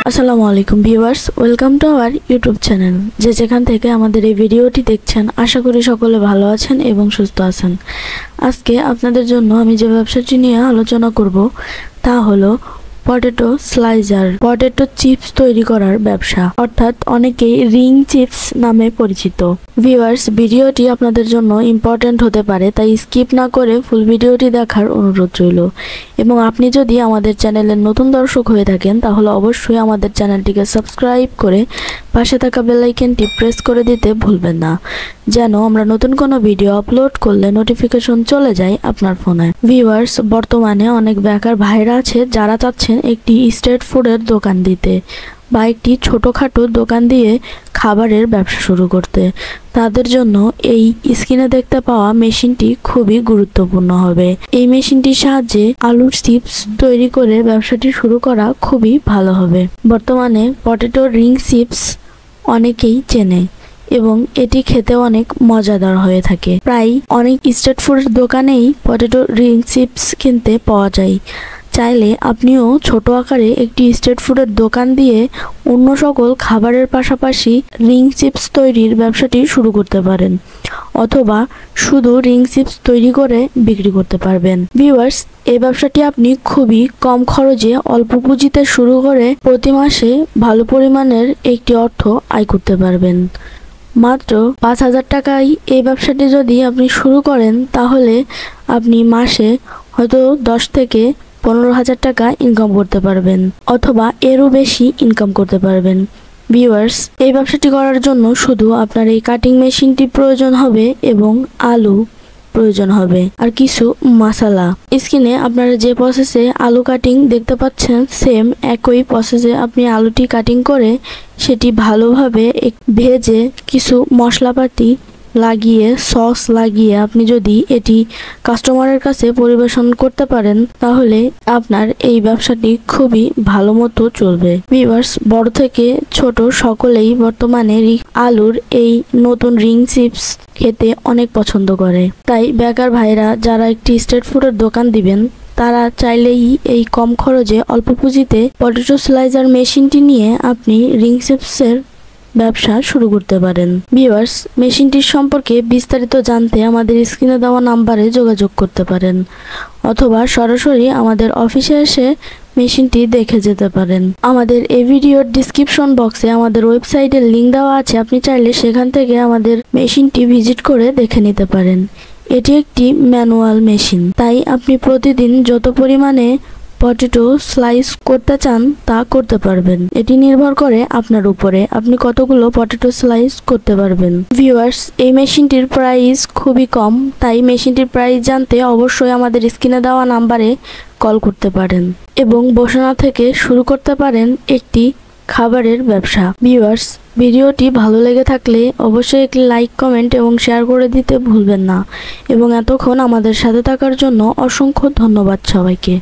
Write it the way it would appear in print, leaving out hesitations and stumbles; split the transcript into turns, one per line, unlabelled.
আসসালামু আলাইকুম viewers, welcome to our YouTube channel. যেখান থেকে আমাদের এই ভিডিওটি দেখছেন, আশা করি সকলে ভালো আছেন এবং সুস্থ আছেন। আজকে আপনাদের জন্য আমি যে ব্যবসাটি নিয়ে আলোচনা করব তা হলো পটেটো স্লাইজার, পটেটো চিপস তৈরি করার ব্যবসা, অর্থাৎ অনেকেই রিং চিপস নামে পরিচিত। ভিউয়ার্স, ভিডিওটি আপনাদের জন্য ইম্পর্টেন্ট হতে পারে, তাই স্কিপ না করে ফুল ভিডিওটি দেখার অনুরোধ রইল। এবং আপনি যদি আমাদের চ্যানেলের নতুন দর্শক হয়ে থাকেন তাহলে অবশ্যই আমাদের চ্যানেলটিকে সাবস্ক্রাইব করে পাশে থাকা বেল আইকনটি প্রেস করে দিতে ভুলবেন না, যেন আমরা নতুন কোনো ভিডিও আপলোড করলে নোটিফিকেশন চলে যায় আপনার ফোনে। ভিউয়ার্স, বর্তমানে অনেক বেকার ভাইরা আছে যারা চাচ্ছেন একটি স্ট্রিট ফুডের দোকান দিতে বা একটি ছোটখাটো দোকান দিয়ে খাবারের ব্যবসা শুরু করতে। তাদের জন্য এই স্ক্রিনে দেখতে পাওয়া মেশিনটি খুবই গুরুত্বপূর্ণ হবে। এই মেশিনটির সাহায্যে আলুর চিপস তৈরি করে ব্যবসাটি শুরু করা খুবই ভালো হবে। বর্তমানে পটেটো রিং চিপস অনেকেই চেনে এবং এটি খেতে অনেক মজাদার হয়ে থাকে। প্রায় অনেক স্ট্রিট ফুডের দোকানেই পটেটো রিং চিপস কিনতে পাওয়া যায়। চাইলে আপনিও ছোট আকারে একটি স্ট্রিট ফুডের দোকান দিয়ে অন্য সকল খাবারের পাশাপাশি রিং চিপস তৈরির ব্যবসাটি শুরু করতে পারেন, অথবা শুধু রিং চিপস তৈরি করে বিক্রি করতে পারবেন। ভিউয়ার্স, এই ব্যবসাটি আপনি খুবই কম খরচে অল্প পুঁজিতে শুরু করে প্রতি মাসে ভালো পরিমাণের একটি অর্থ আয় করতে পারবেন। মাত্র 5,000 টাকায় এই ব্যবসাটি যদি আপনি শুরু করেন তাহলে আপনি মাসে হয়তো 10 থেকে 15,000 টাকা ইনকাম করতে পারবেন, অথবা এরও বেশি ইনকাম করতে পারবেন। ভিউয়ার্স, এই ব্যবসাটি করার জন্য শুধু আপনার এই কাটিং মেশিনটি প্রয়োজন হবে এবং আলু প্রয়োজন হবে আর কিছু মশলা। স্ক্রিনে আপনারা যে প্রসেসে আলু কাটিং দেখতে পাচ্ছেন, সেম একই প্রসেসে আপনি আলুটি কাটিং করে সেটি ভালোভাবে ভেজে কিছু মশলাপাতি লাগিয়ে সস লাগিয়ে আপনি যদি এটি কাস্টমারের কাছে পরিবেশন করতে পারেন তাহলে আপনার এই ব্যবসাটি খুবই ভালো মতো চলবে। ভিউয়ার্স, বড় থেকে ছোট সকলেই বর্তমানে আলুর এই নতুন রিং চিপস খেতে অনেক পছন্দ করে। তাই বেকার ভাইরা যারা একটি স্ট্রিট ফুডের দোকান দিবেন তারা চাইলেই এই কম খরচে অল্প পুঁজিতে পটেটো স্লাইজার মেশিনটি নিয়ে আপনি রিং চিপসের ব্যবসা শুরু করতে পারেন। ভিউয়ার্স, মেশিনটির সম্পর্কে বিস্তারিত জানতে আমাদের স্ক্রিনে দেওয়া নাম্বারে যোগাযোগ করতে পারেন, অথবা সরাসরি আমাদের অফিসে এসে মেশিনটি দেখে যেতে পারেন। আমাদের এই ভিডিওর ডিসক্রিপশন বক্সে আমাদের ওয়েবসাইটের লিঙ্ক দেওয়া আছে, আপনি চাইলে সেখান থেকে আমাদের মেশিনটি ভিজিট করে দেখে নিতে পারেন। এটি একটি ম্যানুয়াল মেশিন, তাই আপনি প্রতিদিন যত পরিমাণে পটেটো স্লাইস করতে চান তা করতে পারবেন। এটি নির্ভর করে আপনার উপরে আপনি কতগুলো পটেটো স্লাইস করতে পারবেন। ভিউয়ার্স, এই মেশিনটির প্রাইস খুবই কম, তাই মেশিনটির প্রাইস জানতে অবশ্যই আমাদের স্ক্রিনে দেওয়া নাম্বারে কল করতে পারেন এবং বসানো থেকে শুরু করতে পারেন একটি খাবারের ব্যবসা। ভিউয়ার্স, ভিডিওটি ভালো লেগে থাকলে অবশ্যই একটি লাইক, কমেন্ট এবং শেয়ার করে দিতে ভুলবেন না। এবং এতক্ষণ আমাদের সাথে থাকার জন্য অসংখ্য ধন্যবাদ সবাইকে।